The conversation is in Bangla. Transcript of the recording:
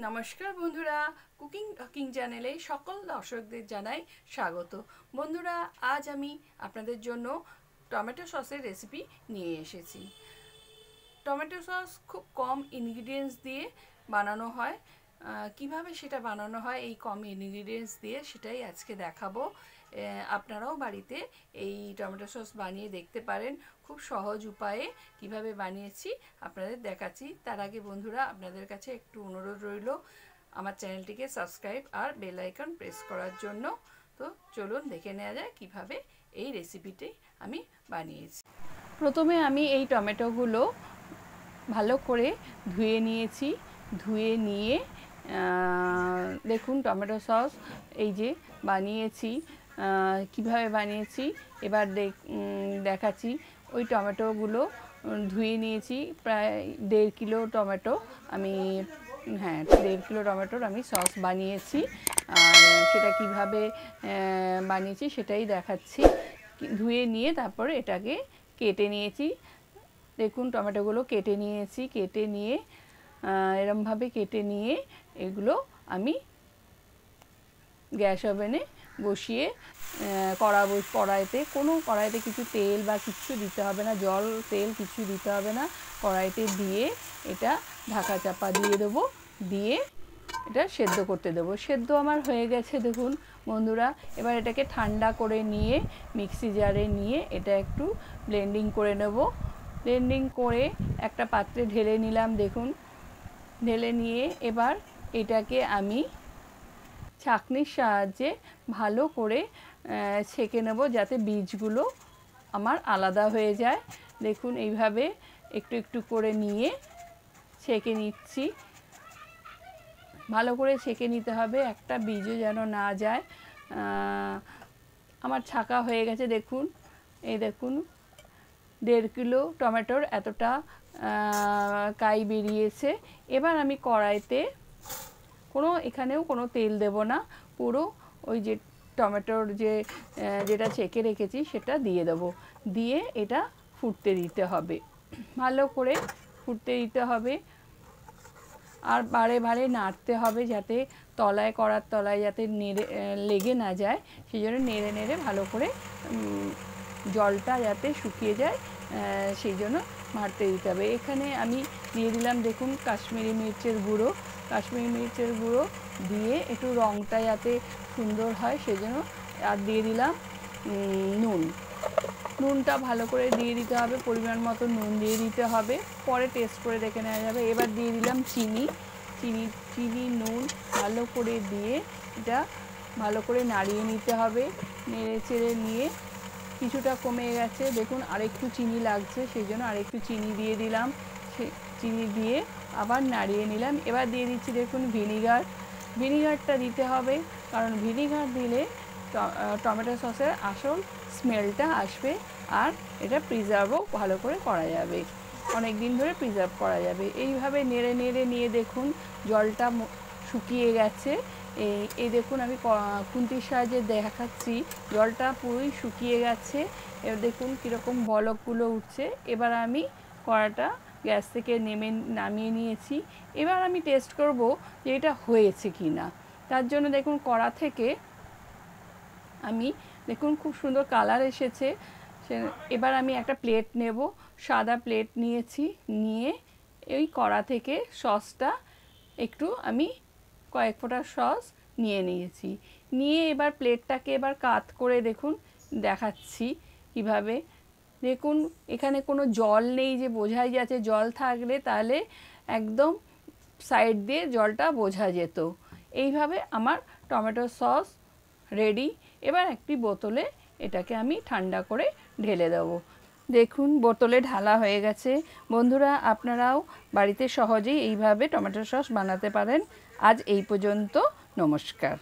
নমস্কার বন্ধুরা, কুকিং টকিং চ্যানেলে সকল দর্শকদের জানাই স্বাগত। বন্ধুরা, আজ আমি আপনাদের জন্য টমেটো সসের রেসিপি নিয়ে এসেছি। টমেটো সস খুব কম ইনগ্রিডিয়েন্টস দিয়ে বানানো হয়। কিভাবে সেটা বানানো হয় এই কম ইনগ্রিডিয়েন্টস দিয়ে সেটাই আজকে দেখাবো। আপনারাও বাড়িতে এই টমেটো সস বানিয়ে দেখতে পারেন। খুব সহজ উপায়ে কিভাবে বানিয়েছি আপনাদের দেখাচ্ছি। তার আগে বন্ধুরা, আপনাদের কাছে একটু অনুরোধ রইল আমার চ্যানেলটিকে সাবস্ক্রাইব আর বেল আইকন প্রেস করার জন্য। তো চলুন দেখে নেওয়া যায় কিভাবে এই রেসিপিটি আমি বানিয়েছি। প্রথমে আমি এই টমেটোগুলো ভালো করে ধুয়ে নিয়েছি। ধুয়ে নিয়ে দেখুন টমেটো সস এই যে বানিয়েছি। কিভাবে বানিয়েছি এবার দেখাচ্ছি। ওই টমেটোগুলো ধুয়ে নিয়েছি, প্রায় 1.5 কিলো টমেটো আমি 1.5 কিলো টমেটোর আমি সস বানিয়েছি। আর সেটা কিভাবে বানিয়েছি সেটাই দেখাচ্ছি। ধুয়ে নিয়ে তারপর এটাকে কেটে নিয়েছি। দেখুন টমেটোগুলো কেটে নিয়েছি। কেটে নিয়ে এরমভাবে কেটে নিয়ে এগুলো আমি গ্যাস ওভেনে বসিয়ে কড়াইতে কিছু তেল বা কিছু দিতে হবে না, জল তেল কিছু দিতে হবে না। কড়াইতে দিয়ে এটা ঢাকা চাপা দিয়ে দেবো, দিয়ে এটা সেদ্ধ করতে দেবো। সেদ্ধ আমার হয়ে গেছে দেখুন বন্ধুরা। এবার এটাকে ঠান্ডা করে নিয়ে মিক্সি জারে নিয়ে এটা একটু ব্লেন্ডিং করে নেব। ব্লেন্ডিং করে একটা পাত্রে ঢেলে নিলাম। দেখুন ঢেলে নিয়ে এবার এটাকে আমি ছাঁকনির সাহায্যে ভালো করে ছেঁকে নেব, যাতে বীজগুলো আমার আলাদা হয়ে যায়। দেখুন এইভাবে একটু একটু করে নিয়ে ছেঁকে নিচ্ছি। ভালো করে ছেঁকে নিতে হবে, একটা বীজও যেন না যায়। আমার ছাঁকা হয়ে গেছে দেখুন। এই দেখুন 1.5 কিলো টমেটোর এতটা কাই বেরিয়েছে। এবার আমি কড়াইতে এখানেও কোনো তেল দেব না, পুরো ওই যে টমেটোর যেটা ছেঁকে রেখেছি সেটা দিয়ে দেবো। দিয়ে এটা ফুটতে দিতে হবে, ভালো করে ফুটতে দিতে হবে। আর বারে বারে নাড়তে হবে, যাতে কড়ার তলায় যাতে লেগে না যায়। সেই জন্য নেড়ে নেড়ে ভালো করে জলটা যাতে শুকিয়ে যায় সেই জন্য নাড়তে দিতে হবে। এখানে আমি দিয়ে দিলাম দেখুন কাশ্মীরি মির্চের গুঁড়ো। কাশ্মীরি মির্চের গুঁড়ো দিয়ে একটু রঙটা যাতে সুন্দর হয় সেই জন্য। আর দিয়ে দিলাম নুনটা ভালো করে দিয়ে দিতে হবে, পরিমাণ মতো নুন দিয়ে দিতে হবে, পরে টেস্ট করে দেখে নেওয়া যাবে। এবার দিয়ে দিলাম চিনি নুন ভালো করে দিয়ে এটা ভালো করে নাড়িয়ে নিতে হবে। নেড়ে চেড়ে নিয়ে কিছুটা কমে গেছে দেখুন, আরেকটু চিনি লাগছে সেই জন্য আরেকটু চিনি দিয়ে দিলাম। চিনি দিয়ে আবার নাড়িয়ে নিলাম। এবার দিয়ে দিচ্ছি দেখুন ভিনিগারটা দিতে হবে, কারণ ভিনিগার দিলে টমেটো সসের আসল স্মেলটা আসবে। আর এটা প্রিজার্ভও ভালো করে করা যাবে, অনেক দিন ধরে প্রিজার্ভ করা যাবে। এইভাবে নেড়ে নেড়ে নিয়ে দেখুন জলটা শুকিয়ে গেছে। এই দেখুন আমি খুন্তির সাহায্যে দেখাচ্ছি, জলটা পুরোই শুকিয়ে গেছে। এবার দেখুন কীরকম বলকগুলো উঠছে। এবার আমি কড়াটা গ্যাস থেকে নামিয়ে নিয়েছি। এবার আমি টেস্ট করব যে এটা হয়েছে কি না। তার জন্য দেখুন কড়া থেকে আমি দেখুন খুব সুন্দর কালার এসেছে। এবার আমি একটা প্লেট নেব, সাদা প্লেট নিয়েছি। নিয়ে এই কড়া থেকে সসটা একটু আমি কয়েক ফোঁটা সস নিয়ে নিয়েছি। নিয়ে এবার প্লেটটাকে এবার কাত করে দেখুন দেখাচ্ছি কিভাবে। দেখুন এখানে কোনো জল নেই যে বোঝাই যাচ্ছে, জল থাকলে তাহলে একদম সাইড দিয়ে জলটা বোঝা যেত। এইভাবে আমার টমেটো সস রেডি। এবার একটি বোতলে এটাকে আমি ঠান্ডা করে ঢেলে দেবো। দেখুন বোতলে ঢালা হয়ে গেছে। বন্ধুরা, আপনারাও বাড়িতে সহজেই এইভাবে টমেটো সস বানাতে পারেন। আজ এই পর্যন্ত, নমস্কার।